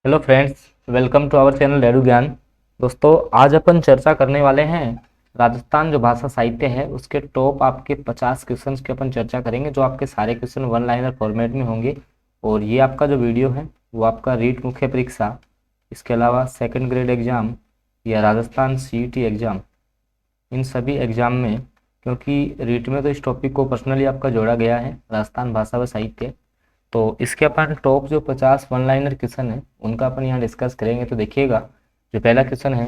Hello friends, welcome to our channel रेडू ज्ञान। दोस्तों, आज अपन चर्चा करने वाले हैं राजस्थान जो भाषा साहित्य है उसके टॉप आपके 50 क्वेश्चंस की अपन चर्चा करेंगे, जो आपके सारे क्वेश्चन वन लाइनर फॉर्मेट में होंगे। और ये आपका जो वीडियो है वो आपका रीट मुख्य परीक्षा, इसके अलावा सेकंड ग्रेड एग्ज़ाम या राजस्थान सीईटी एग्ज़ाम, इन सभी एग्ज़ाम में, क्योंकि रीट में तो इस टॉपिक को पर्सनली आपका जोड़ा गया है राजस्थान भाषा व साहित्य, तो इसके अपन टॉप जो 50 वन लाइनर क्वेश्चन है उनका अपन यहाँ डिस्कस करेंगे। तो देखिएगा, जो पहला क्वेश्चन है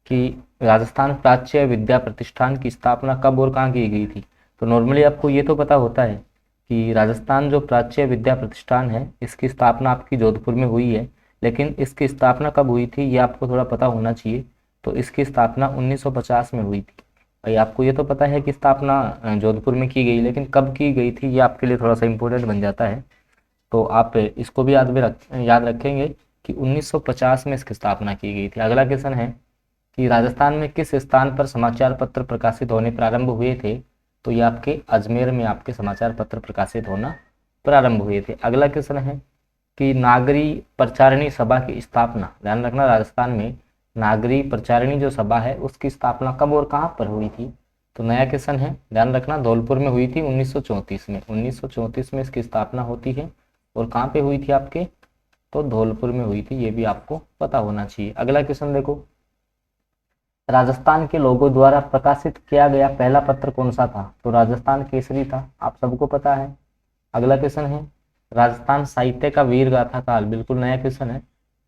कि राजस्थान प्राच्य विद्या प्रतिष्ठान की स्थापना कब और कहाँ की गई थी। तो नॉर्मली आपको ये तो पता होता है कि राजस्थान जो प्राच्य विद्या प्रतिष्ठान है इसकी स्थापना आपकी जोधपुर में हुई है, लेकिन इसकी स्थापना कब हुई थी ये आपको थोड़ा पता होना चाहिए। तो इसकी स्थापना 1950 में हुई थी। भाई, आपको ये तो पता है कि स्थापना जोधपुर में की गई, लेकिन कब की गई थी ये आपके लिए थोड़ा सा इम्पोर्टेंट बन जाता है। तो आप इसको भी याद रखेंगे कि 1950 में इसकी स्थापना की गई थी। अगला क्वेश्चन है कि राजस्थान में किस स्थान पर समाचार पत्र प्रकाशित होने प्रारंभ हुए थे। तो ये आपके अजमेर में आपके समाचार पत्र प्रकाशित होना प्रारंभ हुए थे। अगला क्वेश्चन है कि नागरी प्रचारिणी सभा की स्थापना, ध्यान रखना, राजस्थान में नागरी प्रचारिणी जो सभा है उसकी स्थापना कब और कहाँ पर हुई थी। तो नया क्वेश्चन है, ध्यान रखना, धौलपुर में हुई थी 1934 में। 1934 में इसकी स्थापना होती है। और कहाँ पे हुई थी आपके, तो धौलपुर में हुई थी, ये भी आपको पता होना चाहिए। अगला क्वेश्चन देखो, राजस्थान के लोगों द्वारा प्रकाशित किया गया पहला पत्र कौन सा था। तो राजस्थान केसरी था, आप सबको पता है। अगला क्वेश्चन है, राजस्थान साहित्य का वीर गाथा काल, बिल्कुल नया क्वेश्चन है,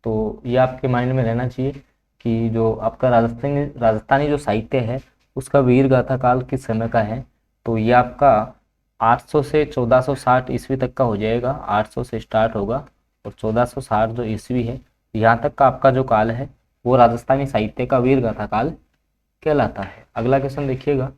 तो ये आपके माइंड में रहना चाहिए कि जो आपका राजस्थानी जो साहित्य है उसका वीर गाथा काल किस समय का है। तो ये आपका 800 से 1460 ईस्वी तक का हो जाएगा। 800 से स्टार्ट होगा और 1460 जो ईस्वी है यहाँ तक का आपका जो काल है वो राजस्थानी साहित्य का वीर गाथा काल कहलाता है। अगला क्वेश्चन देखिएगा,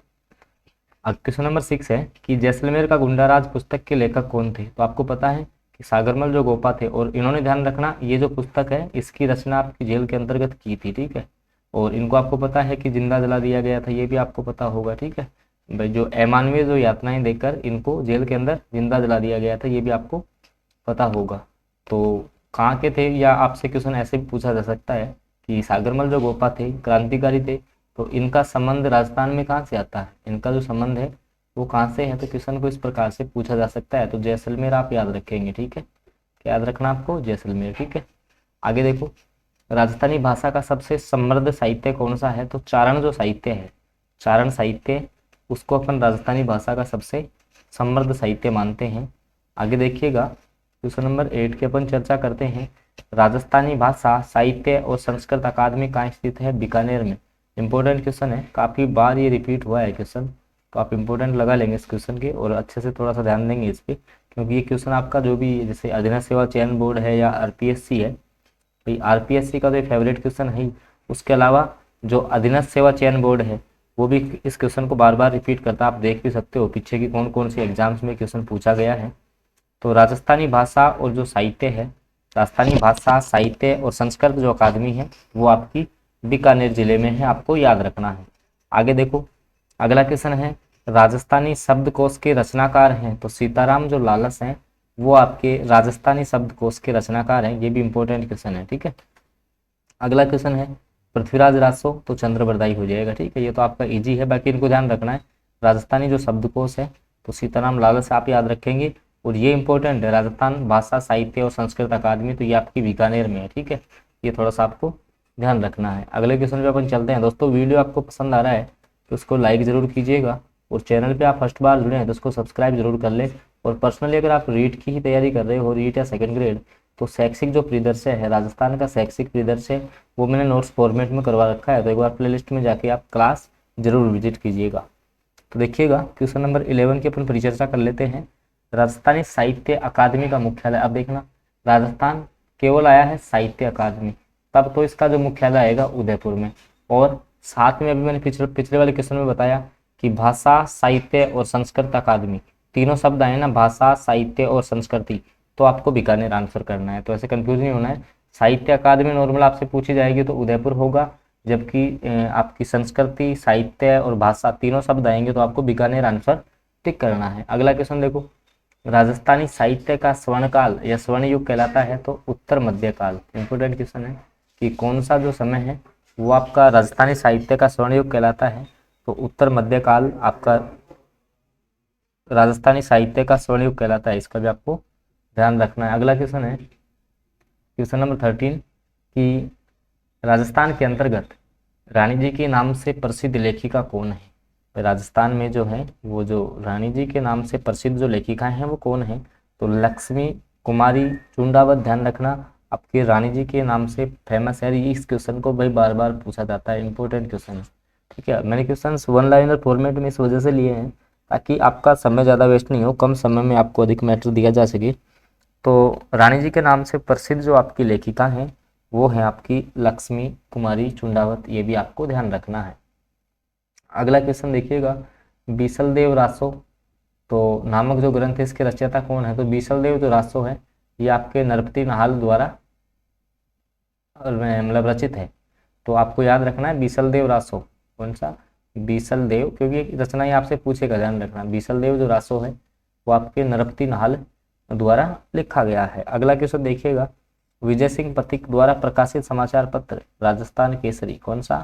अब क्वेश्चन नंबर 6 है कि जैसलमेर का गुंडाराज पुस्तक के लेखक कौन थे। तो आपको पता है कि सागरमल जो गोपा थे, और इन्होंने, ध्यान रखना, ये जो पुस्तक है इसकी रचना आपकी जेल के अंतर्गत की थी, ठीक है। और इनको आपको पता है कि जिंदा जला दिया गया था, ये भी आपको पता होगा, ठीक है भाई। जो अमानवीय जो यातनाएं देकर इनको जेल के अंदर जिंदा जला दिया गया था, ये भी आपको पता होगा। तो कहाँ के थे, या आपसे क्वेश्चन ऐसे भी पूछा जा सकता है कि सागरमल जो गोपा थे क्रांतिकारी थे, तो इनका संबंध राजस्थान में कहाँ से आता है, इनका जो संबंध है वो कहाँ से है। तो क्वेश्चन को इस प्रकार से पूछा जा सकता है। तो जैसलमेर आप याद रखेंगे, ठीक है, क्या याद रखना आपको, जैसलमेर, ठीक है। आगे देखो, राजस्थानी भाषा का सबसे समृद्ध साहित्य कौन सा है। तो चारण जो साहित्य है, चारण साहित्य, उसको अपन राजस्थानी भाषा का सबसे समृद्ध साहित्य मानते हैं। आगे देखिएगा, क्वेश्चन नंबर 8 की अपन चर्चा करते हैं, राजस्थानी भाषा साहित्य और संस्कृत अकादमी कहाँ स्थित है। बीकानेर में। इंपॉर्टेंट क्वेश्चन है, काफ़ी बार ये रिपीट हुआ है क्वेश्चन, तो आप इंपॉर्टेंट लगा लेंगे इस क्वेश्चन के और अच्छे से थोड़ा सा ध्यान देंगे इस पर, क्योंकि ये क्वेश्चन आपका जो भी जैसे अधीनस्थ सेवा चयन बोर्ड है या आरपीएससी है, भाई आरपीएससी का तो एक फेवरेट क्वेश्चन है ही, उसके अलावा जो अधीनस्थ सेवा चयन बोर्ड है वो भी इस क्वेश्चन को बार बार रिपीट करता है। आप देख भी सकते हो पीछे की कौन कौन सी एग्जाम्स में क्वेश्चन पूछा गया है। तो राजस्थानी भाषा और जो साहित्य है, राजस्थानी भाषा साहित्य और संस्कृत जो अकादमी है वो आपकी बीकानेर जिले में है, आपको याद रखना है। आगे देखो, अगला क्वेश्चन है, राजस्थानी शब्दकोश के रचनाकार हैं। तो सीताराम जो लालस हैं वो आपके राजस्थानी शब्दकोश के रचनाकार हैं, ये भी इंपॉर्टेंट क्वेश्चन है, ठीक है। अगला क्वेश्चन है, पृथ्वीराज रासो, तो चंद्रबरदाई हो जाएगा, ठीक है, ये तो आपका इजी है, बाकी इनको ध्यान रखना है। राजस्थानी जो शब्दकोश है तो सीताराम लालस आप याद रखेंगे, और ये इंपॉर्टेंट है, राजस्थान भाषा साहित्य और संस्कृत अकादमी, तो ये आपकी बीकानेर में है, ठीक है, ये थोड़ा सा आपको ध्यान रखना है। अगले क्वेश्चन पे अपन चलते हैं। दोस्तों, वीडियो आपको पसंद आ रहा है तो उसको लाइक ज़रूर कीजिएगा, और चैनल पे आप फर्स्ट बार जुड़े हैं तो उसको सब्सक्राइब जरूर कर ले। और पर्सनली अगर आप रीट की ही तैयारी कर रहे हो, रीट या सेकंड ग्रेड, तो शैक्षिक जो परिदृश्य है, राजस्थान का शैक्षिक परिदृश्य, वो मैंने नोट्स फॉर्मेट में करवा रखा है, तो एक बार प्लेलिस्ट में जाके आप क्लास जरूर विजिट कीजिएगा। तो देखिएगा, क्वेश्चन नंबर 11 की अपन परिचर्चा कर लेते हैं। राजस्थानी साहित्य अकादमी का मुख्यालय, अब देखना, राजस्थान केवल आया है साहित्य अकादमी, तब तो इसका जो मुख्यालय आएगा उदयपुर में। और साथ में अभी मैंने पिछले वाले क्वेश्चन में बताया कि भाषा साहित्य और संस्कृत अकादमी, तीनों शब्द आए ना, भाषा साहित्य और संस्कृति, तो आपको बीकानेर आंसर करना है, तो ऐसे कंफ्यूज नहीं होना है। साहित्य अकादमी नॉर्मल आपसे पूछी जाएगी तो उदयपुर होगा, जबकि आपकी संस्कृति, साहित्य और भाषा तीनों शब्द आएंगे तो आपको बीकानेर आंसर टिक करना है। अगला क्वेश्चन देखो, राजस्थानी साहित्य का स्वर्णकाल या स्वर्ण युग कहलाता है तो उत्तर मध्यकाल। इंपोर्टेंट क्वेश्चन है कि कौन सा जो समय है वो आपका राजस्थानी साहित्य का स्वर्ण युग कहलाता है, तो उत्तर मध्यकाल आपका राजस्थानी साहित्य का स्वर्ण युग कहलाता है। इसका भी आपको ध्यान रखना है। अगला क्वेश्चन है क्वेश्चन नंबर 13 कि राजस्थान के अंतर्गत रानी जी के नाम से प्रसिद्ध लेखिका कौन है। राजस्थान में जो है वो जो रानी जी के नाम से प्रसिद्ध जो लेखिकाएं हैं वो कौन है, तो लक्ष्मी कुमारी चुंडावत। ध्यान रखना आपके रानी जी के नाम से फेमस है। इस क्वेश्चन को भाई बार बार पूछा जाता है, इंपॉर्टेंट क्वेश्चन है। ठीक है, मैंने क्वेश्चन वन लाइनर फॉर्मेट में इस वजह से लिए हैं ताकि आपका समय ज़्यादा वेस्ट नहीं हो, कम समय में आपको अधिक मैटर दिया जा सके। तो रानी जी के नाम से प्रसिद्ध जो आपकी लेखिका हैं वो है आपकी लक्ष्मी कुमारी चुंडावत, ये भी आपको ध्यान रखना है। अगला क्वेश्चन देखिएगा, बीसलदेव रासो तो नामक जो ग्रंथ है इसके रचयिता कौन है, तो बीसलदेव जो रासो है ये आपके नरपति नाहल द्वारा मतलब रचित है। तो आपको याद रखना है बीसलदेव रासो, कौन सा, बीसलदेव, क्योंकि रचना ही आपसे पूछेगा, ध्यान रखना। बीसलदेव जो रासो है वो आपके नरपति नाहल द्वारा लिखा गया है। अगला क्वेश्चन देखिएगा, विजय सिंह पथिक द्वारा प्रकाशित समाचार पत्र राजस्थान केसरी, कौन सा,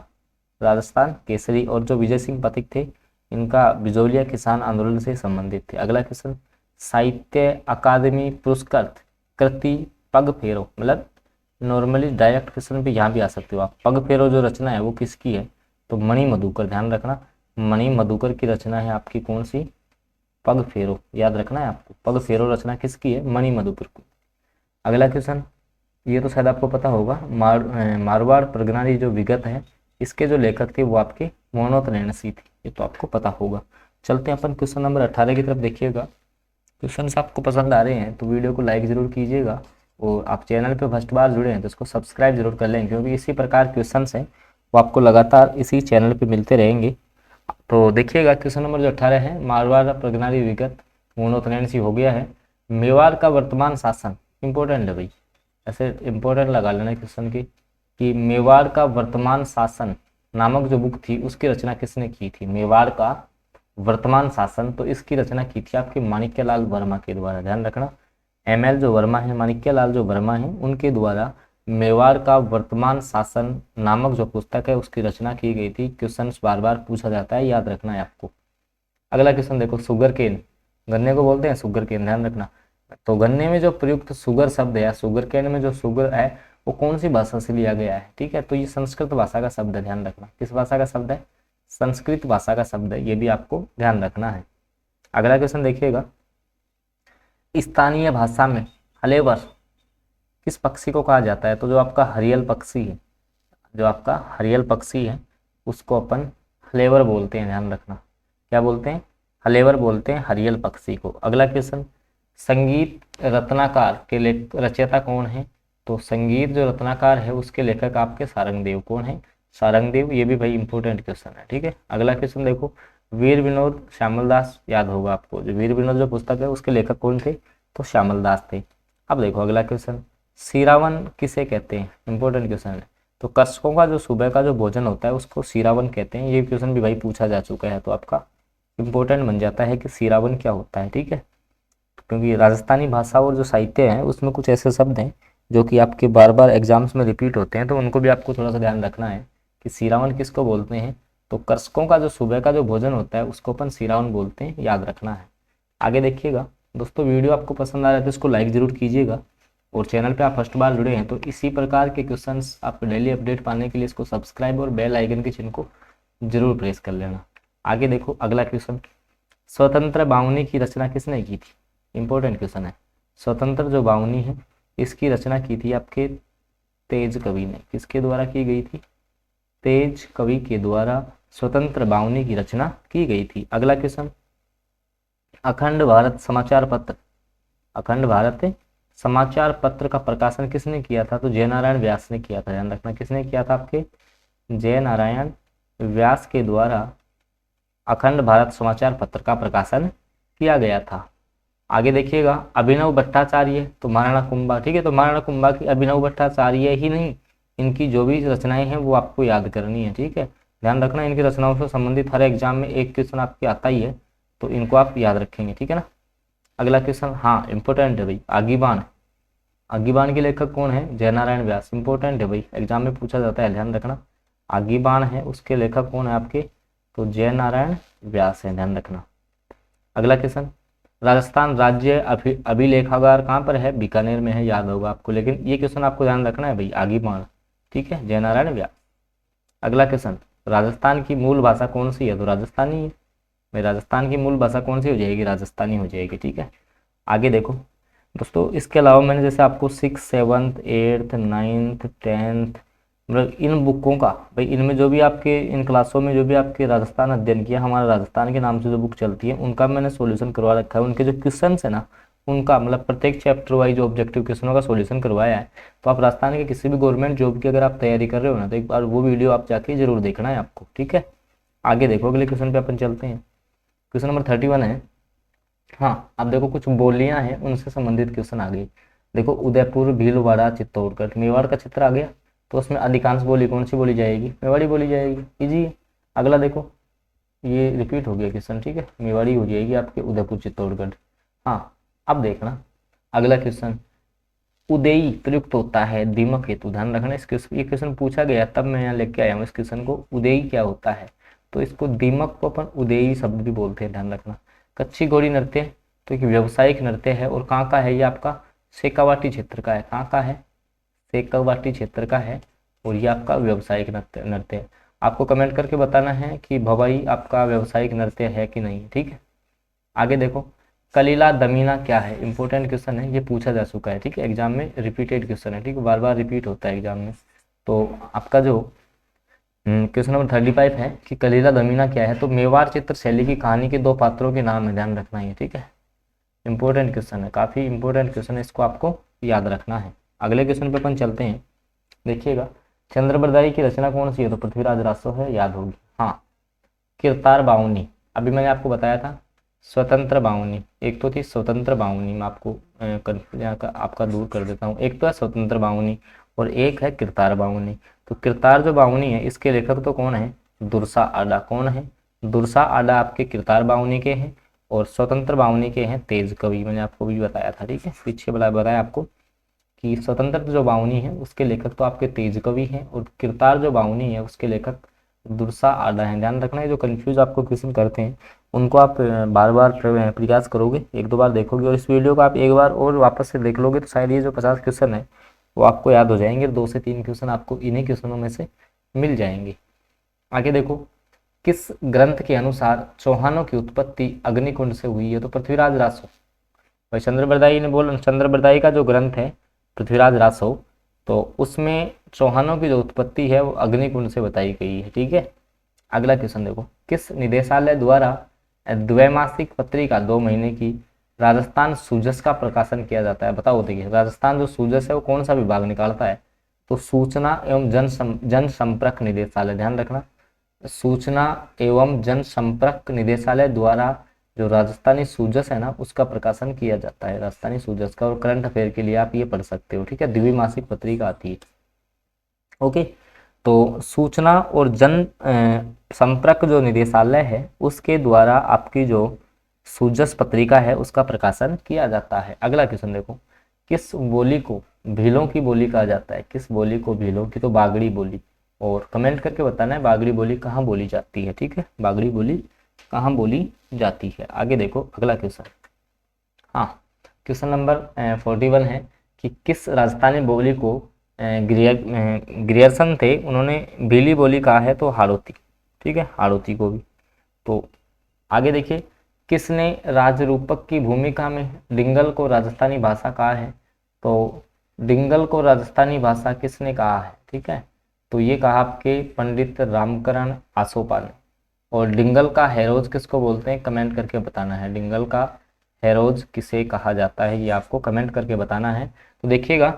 राजस्थान केसरी। और जो विजय सिंह पथिक थे इनका बिजौलिया किसान आंदोलन से संबंधित थे। अगला क्वेश्चन, साहित्य अकादमी पुरस्कृत कृति पग फेरो, मतलब नॉर्मली डायरेक्ट क्वेश्चन पे यहाँ भी आ सकते हो आप। पग फेरो जो रचना है वो किसकी है, तो मणि मधुकर। ध्यान रखना मणि मधुकर की रचना है आपकी कौन सी, पग फेरो, याद रखना है आपको। पग फेरो रचना किसकी है, मणि मधुकर की। अगला क्वेश्चन, ये तो शायद आपको पता होगा, मारवाड़ प्रगनारी जो विगत है इसके जो लेखक थे वो आपके मोहनोत नैणसी थे, ये तो आपको पता होगा। चलते हैं अपन क्वेश्चन नंबर 18 की तरफ। देखिएगा क्वेश्चन आपको पसंद आ रहे हैं तो वीडियो को लाइक जरूर कीजिएगा, और आप चैनल पे फर्स्ट बार जुड़े हैं तो इसको सब्सक्राइब जरूर कर लें, क्योंकि इसी प्रकार क्वेश्चन हैं वो आपको लगातार इसी चैनल पे मिलते रहेंगे। तो देखिएगा क्वेश्चन नंबर जो 18 है, मारवाड़ प्रगनारी विगत मोहनोत नैणसी हो गया है। मेवाड़ का वर्तमान शासन, इंपॉर्टेंट है भाई, ऐसे इंपॉर्टेंट लगा लेना क्वेश्चन की, कि मेवाड़ का वर्तमान शासन नामक जो बुक थी उसकी रचना किसने की थी। मेवाड़ का वर्तमान शासन, तो इसकी रचना की थी आपके माणिक्यलाल वर्मा के द्वारा। ध्यान रखना ML जो वर्मा है, माणिक्यलाल जो वर्मा है, उनके द्वारा मेवाड़ का वर्तमान शासन नामक जो पुस्तक है उसकी रचना की गई थी। क्वेश्चन बार बार पूछा जाता है, याद रखना है आपको। अगला क्वेश्चन देखो, सुगर केन, गन्ने को बोलते हैं सुगर केन, ध्यान रखना। तो गन्ने में जो प्रयुक्त सुगर शब्द है, सुगर केन में जो सुगर है वो कौन सी भाषा से लिया गया है, ठीक है, तो ये संस्कृत भाषा का शब्द है। ध्यान रखना किस भाषा का शब्द है, संस्कृत भाषा का शब्द है, ये भी आपको ध्यान रखना है। अगला क्वेश्चन देखिएगा, स्थानीय भाषा में हलेवर किस पक्षी को कहा जाता है, तो जो आपका हरियल पक्षी है, जो आपका हरियल पक्षी है उसको अपन हलेवर बोलते हैं। ध्यान रखना क्या बोलते हैं, हलेवर बोलते हैं हरियल पक्षी को। अगला क्वेश्चन, संगीत रत्नाकर के रचयिता कौन है, तो संगीत जो रत्नाकर है उसके लेखक आपके सारंगदेव, कौन है, सारंगदेव, ये भी भाई इंपॉर्टेंट क्वेश्चन है। ठीक है, अगला क्वेश्चन देखो, वीर विनोद श्यामल दास, याद होगा आपको, जो वीर विनोद जो पुस्तक है उसके लेखक कौन थे, तो श्यामल दास थे। अब देखो अगला क्वेश्चन, सीरावन किसे कहते हैं, इंपॉर्टेंट क्वेश्चन है। तो कृषकों का जो सुबह का जो भोजन होता है उसको सीरावन कहते हैं। ये क्वेश्चन भी भाई पूछा जा चुका है, तो आपका इंपॉर्टेंट बन जाता है कि सीरावन क्या होता है। ठीक है, क्योंकि राजस्थानी भाषा और जो साहित्य है उसमें कुछ ऐसे शब्द हैं जो कि आपके बार बार एग्जाम्स में रिपीट होते हैं, तो उनको भी आपको थोड़ा सा ध्यान रखना है कि सीरावन किसको बोलते हैं। तो कृषकों का जो सुबह का जो भोजन होता है उसको अपन सीरावन बोलते हैं, याद रखना है। आगे देखिएगा दोस्तों, वीडियो आपको पसंद आ रहा है तो इसको लाइक जरूर कीजिएगा, और चैनल पे आप फर्स्ट बार जुड़े हैं तो इसी प्रकार के क्वेश्चंस आप डेली अपडेट पाने के लिए इसको सब्सक्राइब और बेल आइकन के चिन्ह को जरूर प्रेस कर लेना। आगे देखो अगला क्वेश्चन, स्वतंत्र बावनी की रचना किसने की थी, इंपॉर्टेंट क्वेश्चन है। स्वतंत्र जो बावनी है इसकी रचना की थी आपके तेज कवि ने, किसके द्वारा की गई थी, तेज कवि के द्वारा स्वतंत्र बावनी की रचना की गई थी। अगला क्वेश्चन, अखंड भारत समाचार पत्र, अखंड भारत समाचार पत्र का प्रकाशन किसने किया था, तो जयनारायण व्यास ने किया था। ध्यान रखना किसने किया था, आपके जयनारायण व्यास के द्वारा अखंड भारत समाचार पत्र का प्रकाशन किया गया था। आगे देखिएगा, अभिनव भट्टाचार्य, तो महाराणा कुंभा, ठीक है, तो महाराणा कुंभा की अभिनव भट्टाचार्य ही नहीं, इनकी जो भी रचनाएं हैं वो आपको याद करनी है। ठीक है, ध्यान रखना इनकी रचनाओं से संबंधित हर एग्जाम में एक क्वेश्चन आपके आता ही है, तो इनको आप याद रखेंगे। ठीक है ना, अगला क्वेश्चन, हाँ इंपॉर्टेंट है भाई, आगीबाण। आगीबाण के लेखक कौन है? जयनारायण व्यास। इंपॉर्टेंट है भाई, एग्जाम में पूछा जाता है, ध्यान रखना। आगीबाण है, उसके लेखक कौन है आपके? तो जयनारायण व्यास है, ध्यान रखना। अगला क्वेश्चन, राजस्थान राज्य अभिलेखागार कहाँ पर है? बीकानेर में है, याद होगा आपको, लेकिन ये क्वेश्चन आपको ध्यान रखना है भाई, आगीबाण, ठीक है, जयनारायण व्यास। अगला क्वेश्चन, राजस्थान की मूल भाषा कौन सी है? तो राजस्थानी है भाई, राजस्थान की मूल भाषा कौन सी हो जाएगी? राजस्थानी हो जाएगी, ठीक है। आगे देखो दोस्तों, इसके अलावा मैंने जैसे आपको 6, 7, 8, 9, 10 मतलब इन बुकों का भाई, इनमें जो भी आपके इन क्लासों में जो भी आपके राजस्थान अध्ययन किया, हमारा राजस्थान के नाम से जो बुक चलती है, उनका मैंने सॉल्यूशन करवा रखा है। उनके जो क्वेश्चन है ना, उनका मतलब प्रत्येक चैप्टर वाइज ऑब्जेक्टिव क्वेश्चनों का सॉल्यूशन करवाया है। तो आप राजस्थान के किसी भी गवर्नमेंट जॉब की अगर आप तैयारी कर रहे हो ना, तो एक बार वो वीडियो आप जाके जरूर देखना है आपको, ठीक है। आगे देखो, अगले क्वेश्चन पे अपन चलते हैं। क्वेश्चन नंबर 31 है। हाँ, अब देखो कुछ बोलियां हैं, उनसे संबंधित क्वेश्चन आ गए। देखो, उदयपुर, भीलवाड़ा, चित्तौड़गढ़, मेवाड़ का चित्र आ गया, तो उसमें अधिकांश बोली कौन सी बोली जाएगी? मेवाड़ी बोली जाएगी, इजी है। अगला देखो, ये रिपीट हो गया क्वेश्चन, ठीक है, मेवाड़ी हो जाएगी आपके उदयपुर चित्तौड़गढ़। हाँ, अब देखना अगला क्वेश्चन, उदयी प्रयुक्त होता है दीमक हेतु, ध्यान रखना। ये क्वेश्चन पूछा गया, तब मैं यहाँ लेके आया हूँ इस क्वेश्चन को। उदयी क्या होता है? तो इसको दीमक को अपन उदयी शब्द भी बोलते हैं, ध्यान रखना। कच्ची घोड़ी नृत्य तो एक व्यावसायिक नृत्य है, और कहाँ का है ये? आपका शेखावाटी क्षेत्र का है। कहाँ का है? शेखावाटी क्षेत्र का है, और ये आपका व्यावसायिक नृत्य है। आपको कमेंट करके बताना है कि भवाई आपका व्यावसायिक नृत्य है कि नहीं, ठीक है। आगे देखो, कलीला दमीना क्या है? इंपॉर्टेंट क्वेश्चन है, ये पूछा जा चुका है, ठीक है, एग्जाम में रिपीटेड क्वेश्चन है, ठीक है, बार बार रिपीट होता है एग्जाम में। तो आपका जो क्वेश्चन नंबर 35 है कि कलीला दमीना क्या है? तो मेवाड़ चित्र शैली की कहानी के दो पात्रों के नाम है, ध्यान रखना है, ठीक है। इंपॉर्टेंट क्वेश्चन है, काफी इंपॉर्टेंट क्वेश्चन है, इसको आपको याद रखना है। अगले क्वेश्चन पे अपन चलते हैं। देखिएगा, चंद्रबरदाई की रचना कौन सी है? तो पृथ्वीराज रासो है, याद होगी। हाँ, किरतार बावनी, अभी मैंने आपको बताया था स्वतंत्र बावनी, एक तो थी स्वतंत्र बावनी, मैं आपको कंफ्यूजन आपका दूर कर देता हूँ। एक तो है स्वतंत्र बावनी और एक है किरतार बावनी। तो किरतार जो बावनी है, इसके लेखक तो कौन है? दुरसा आडा। कौन है? दुरसा आडा आपके किरतार बावनी के हैं, और स्वतंत्र बावनी के हैं तेज कवि। मैंने आपको भी बताया था, ठीक है, पीछे बताया आपको कि स्वतंत्र जो बावनी है उसके लेखक तो आपके तेज कवि हैं, और किरतार जो बावनी है उसके लेखक दुरसा आडा हैं। ध्यान रखना है, जो कंफ्यूज आपको क्वेश्चन करते हैं उनको आप बार बार प्रयास करोगे, एक दो बार देखोगे, और इस वीडियो को आप एक बार और वापस से देख लोगे, तो शायद ये जो 50 क्वेश्चन है वो आपको याद हो जाएंगे। 2 से 3 क्वेश्चन आपको इन्हीं क्वेश्चनों में से मिल जाएंगे। आगे देखो, किस ग्रंथ के अनुसार चौहानों की उत्पत्ति अग्निकुंड से हुई है? तो पृथ्वीराज रासो। भाई चंद्रबरदाई का जो ग्रंथ है पृथ्वीराज रासो, तो उसमें चौहानों की जो उत्पत्ति है वो अग्निकुंड से बताई गई है, ठीक है। अगला क्वेश्चन देखो, किस निदेशालय द्वारा द्वैमासिक पत्रिका 2 महीने की राजस्थान सूजस का प्रकाशन किया जाता है? बताओ, देखिए राजस्थान जो सूजस है वो कौन सा विभाग निकालता है? तो सूचना एवं जनसंपर्क निदेशालय, ध्यान रखना। सूचना एवं जनसंपर्क निदेशालय द्वारा जो राजस्थानी सूजस है ना, उसका प्रकाशन किया जाता है, राजस्थानी सूजस का। और करंट अफेयर के लिए आप ये पढ़ सकते हो, ठीक है, द्विमासिक पत्रिका आती है, ओके। तो सूचना और जन संपर्क जो निदेशालय है उसके द्वारा आपकी जो सूजस पत्रिका है उसका प्रकाशन किया जाता है। अगला क्वेश्चन देखो, किस बोली को भीलों की बोली कहा जाता है? किस बोली को भीलों की? तो बागड़ी बोली। और कमेंट करके बताना है बागड़ी बोली कहाँ बोली जाती है, ठीक है, बागड़ी बोली कहाँ बोली जाती है। आगे देखो अगला क्वेश्चन, हाँ, क्वेश्चन नंबर 41 है कि किस राजस्थानी बोली को ग्रियर्सन थे उन्होंने भीली बोली कहा है? तो हाड़ौती, ठीक है, हाड़ौती को भी। तो आगे देखिए, किसने राजरूपक की भूमिका में डिंगल को राजस्थानी भाषा कहा है? तो डिंगल को राजस्थानी भाषा किसने कहा है, ठीक है? तो ये कहा आपके पंडित रामकरण आसोपा ने। और डिंगल का हेरोज किसको बोलते हैं? कमेंट करके बताना है, डिंगल का हेरोज किसे कहा जाता है, ये आपको कमेंट करके बताना है। तो देखिएगा,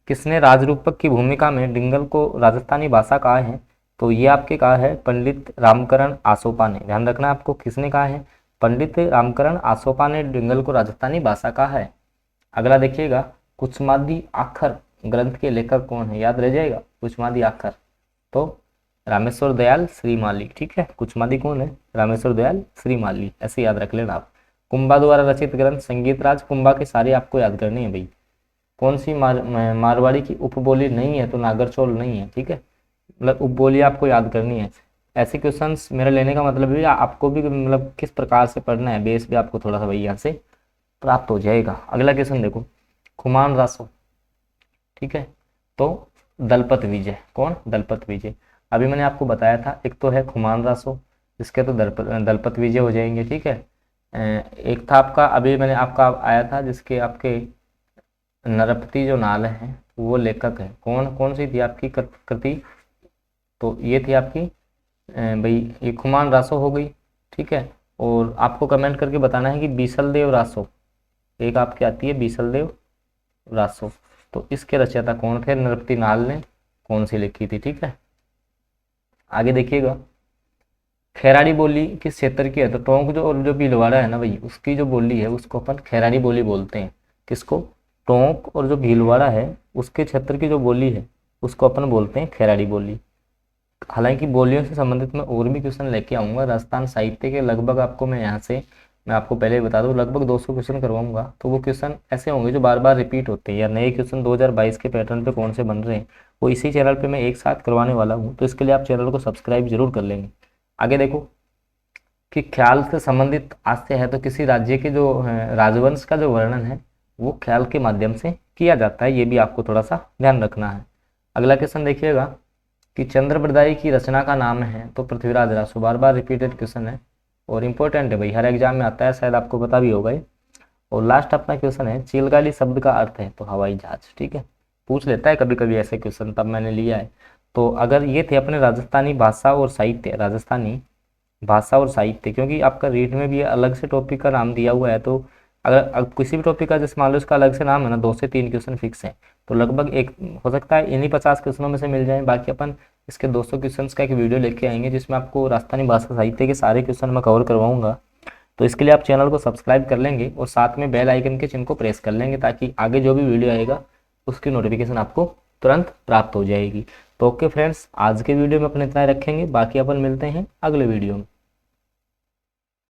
किसने राजरूपक की भूमिका में डिंगल को राजस्थानी भाषा कहा है? तो ये आपके कहा है पंडित रामकरण आसोपा ने। ध्यान रखना आपको, किसने कहा है? पंडित रामकरण आसोपा ने डिंगल को राजस्थानी भाषा कहा है। अगला देखिएगा, कुसुमादि आखर ग्रंथ के लेखक कौन है? याद रह जाएगा, कुसुमादि आखर तो रामेश्वर दयाल श्रीमाली, ठीक है, कुसुमादि कौन है? रामेश्वर दयाल श्रीमाली, ऐसे याद रख लेना आप। कुंभा द्वारा रचित ग्रंथ संगीत राज। कुंभा की सारी आपको याद करनी है भाई। कौन सी मारवाड़ी की उपबोली नहीं है, तो नागरचौल नहीं है, ठीक है। मतलब उपबोली आपको याद करनी है। ऐसे क्वेश्चंस मेरा लेने का मतलब भी आपको भी मतलब किस प्रकार से पढ़ना है, बेस भी आपको थोड़ा सा भाई यहाँ से प्राप्त हो जाएगा। अगला क्वेश्चन देखो, खुमान रासो, ठीक है। तो दलपत विजय, कौन? दलपत विजय। अभी मैंने आपको बताया था, एक तो है खुमान रासो, जिसके तो दलपत विजय हो जाएंगे, ठीक है। एक था आपका, अभी मैंने आपका आया था जिसके आपके नरपति जो नाल है वो लेखक है, कौन? कौन सी थी आपकी कृति? तो ये थी आपकी भाई ये खुमान रासो हो गई, ठीक है। और आपको कमेंट करके बताना है कि बीसल देव रासो, एक आपकी आती है बीसल देव रासो, तो इसके रचयिता कौन थे? नरपति नाल ने कौन सी लिखी थी, ठीक है। आगे देखिएगा, खैराड़ी बोली किस क्षेत्र की है? तो टोंक जो और जो भीलवाड़ा है ना भाई, उसकी जो बोली है उसको अपन खैराड़ी बोली बोलते हैं। किसको? टोंक और जो भीलवाड़ा है उसके क्षेत्र की जो बोली है उसको अपन बोलते हैं खैराड़ी बोली। हालांकि बोलियों से संबंधित मैं और भी क्वेश्चन लेके आऊँगा राजस्थान साहित्य के, लगभग आपको मैं यहाँ से मैं आपको पहले ही बता दूँ लगभग 200 क्वेश्चन करवाऊंगा। तो वो क्वेश्चन ऐसे होंगे जो बार बार रिपीट होते हैं, या नए क्वेश्चन 2022 के पैटर्न पे कौन से बन रहे हैं वो इसी चैनल पे मैं एक साथ करवाने वाला हूँ। तो इसके लिए आप चैनल को सब्सक्राइब जरूर कर लेंगे। आगे देखो कि ख्याल से संबंधित आज से है, तो किसी राज्य के जो राजवंश का जो वर्णन है वो ख्याल के माध्यम से किया जाता है, ये भी आपको थोड़ा सा ध्यान रखना है। अगला क्वेश्चन देखिएगा कि चंद्रप्रदायी की रचना का नाम है, तो पृथ्वीराज रासो, बार बार रिपीटेड क्वेश्चन है और इंपॉर्टेंट है भाई, हर एग्जाम में आता है, शायद आपको पता भी होगा ये। और लास्ट अपना क्वेश्चन है, चिलगाली शब्द का अर्थ है, तो हवाई जहाज, ठीक है। पूछ लेता है कभी कभी ऐसे क्वेश्चन, तब मैंने लिया है। तो अगर ये थे अपने राजस्थानी भाषा और साहित्य, राजस्थानी भाषा और साहित्य, क्योंकि आपका रीट में भी अलग से टॉपिक का नाम दिया हुआ है, तो अगर किसी भी टॉपिक का जैसे मान लो इसका अलग से नाम है ना, 2 से 3 क्वेश्चन फिक्स है, तो लगभग एक हो सकता है इन्हीं 50 क्वेश्चनों में से मिल जाए। बाकी अपन इसके 200 क्वेश्चंस का एक वीडियो लेके आएंगे जिसमें आपको राजस्थानी भाषा साहित्य के सारे क्वेश्चन मैं कवर करवाऊंगा। तो इसके लिए आप चैनल को सब्सक्राइब कर लेंगे और साथ में बेल आइकन के चिन्ह को प्रेस कर लेंगे, ताकि आगे जो भी वीडियो आएगा उसकी नोटिफिकेशन आपको तुरंत प्राप्त हो जाएगी। तो ओके फ्रेंड्स, आज के वीडियो में अपने इतना ही रखेंगे, बाकी अपन मिलते हैं अगले वीडियो में।